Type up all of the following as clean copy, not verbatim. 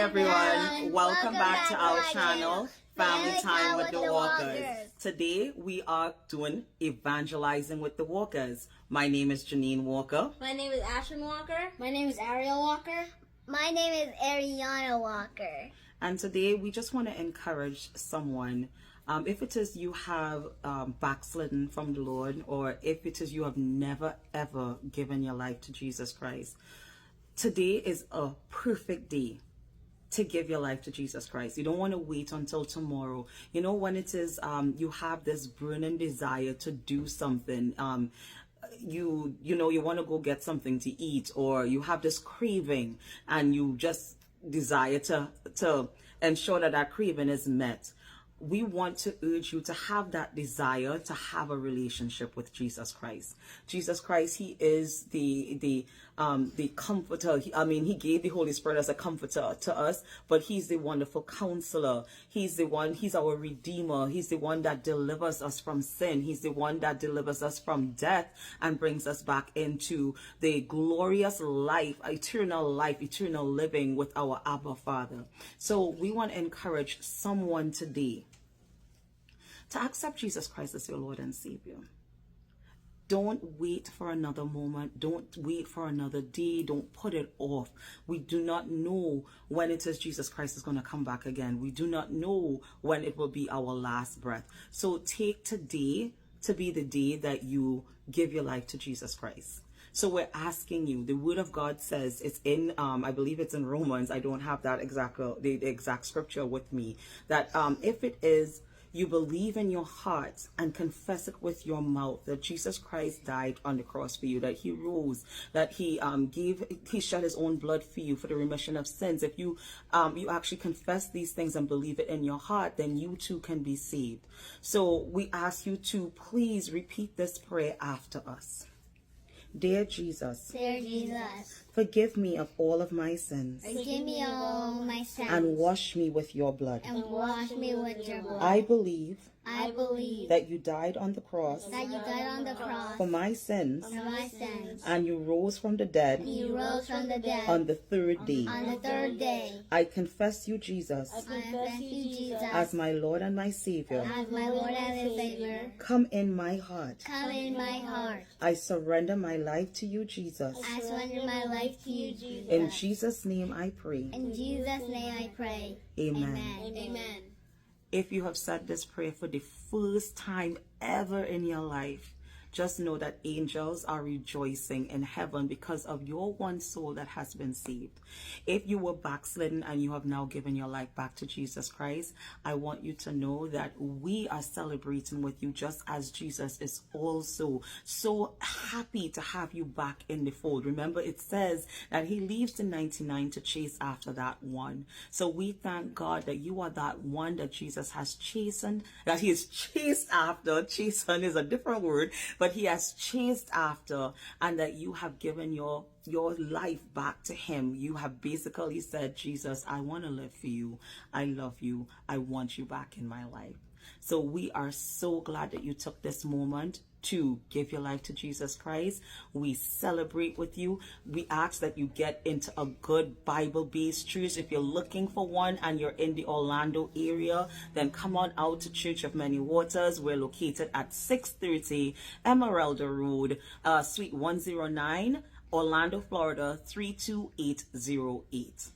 everyone, welcome back to our channel, Family Time with the Walkers. Today we are doing evangelizing with the Walkers. My name is Janine Walker. My name is Ashlyn Walker. My name is Ariel Walker. My name is Ariana Walker. And today we just want to encourage someone. If it is you have backslidden from the Lord, or if it is you have never ever given your life to Jesus Christ, today is a perfect day to give your life to Jesus Christ. You don't want to wait until tomorrow. You know, when it is you have this burning desire to do something, you want to go get something to eat, or you have this craving and you just desire to ensure that that craving is met. We want to urge you to have that desire to have a relationship with Jesus Christ. Jesus Christ, He is the comforter. He gave the Holy Spirit as a comforter to us, but He's the wonderful counselor. He's our Redeemer. He's the one that delivers us from sin. He's the one that delivers us from death and brings us back into the glorious life, eternal living with our Abba Father. So we want to encourage someone today to accept Jesus Christ as your Lord and Savior. Don't wait for another moment. Don't wait for another day. Don't put it off. We do not know when it is Jesus Christ is going to come back again. We do not know when it will be our last breath. So take today to be the day that you give your life to Jesus Christ. So we're asking you, the word of God says, it's in, I believe it's in Romans. I don't have that the exact scripture with me, that if it is, you believe in your heart and confess it with your mouth that Jesus Christ died on the cross for you, that He rose, that He shed His own blood for you for the remission of sins. If you actually confess these things and believe it in your heart, then you too can be saved. So we ask you to please repeat this prayer after us. Dear Jesus, forgive me of all of my sins. Forgive me all my sins. And wash me with your blood. And wash me with your blood. I believe that you died on the cross. For my sins. And you rose from the dead. On the third day. I confess you, Jesus. As my Lord and my Savior. Come in my heart. I surrender my life to you, Jesus. In Jesus' name I pray. Amen. If you have said this prayer for the first time ever in your life, just know that angels are rejoicing in heaven because of your one soul that has been saved. If you were backslidden and you have now given your life back to Jesus Christ, I want you to know that we are celebrating with you, just as Jesus is also so happy to have you back in the fold. Remember, it says that He leaves the 99 to chase after that one. So we thank God that you are that one that Jesus has chastened, that He is chased after. Chasten is a different word, but He has chased after, and that you have given your life back to Him. You have basically said, Jesus, I want to live for you. I love you. I want you back in my life. So we are so glad that you took this moment to give your life to Jesus Christ. We celebrate with you. We ask that you get into a good Bible-based church. If you're looking for one and you're in the Orlando area, then come on out to Church of Many Waters. We're located at 630 Emeralda Road, Suite 109, Orlando, Florida 32808.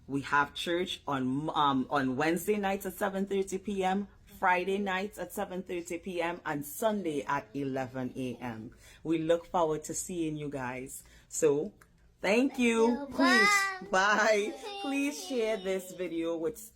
We have church on Wednesday nights at 7:30 p.m., Friday nights at 7:30 p.m. and Sunday at 11 a.m. We look forward to seeing you guys. So thank you. Bye. Please share this video with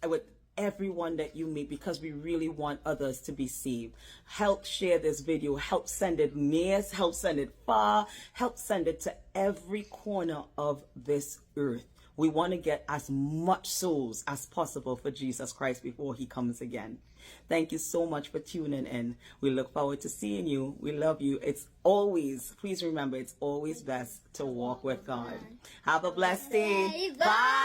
everyone that you meet, because we really want others to be saved. Help share this video. Help send it near. Help send it far. Help send it to every corner of this earth. We want to get as much souls as possible for Jesus Christ before He comes again. Thank you so much for tuning in. We look forward to seeing you. We love you. Please remember, it's always best to walk with God. Have a blessed day. Bye.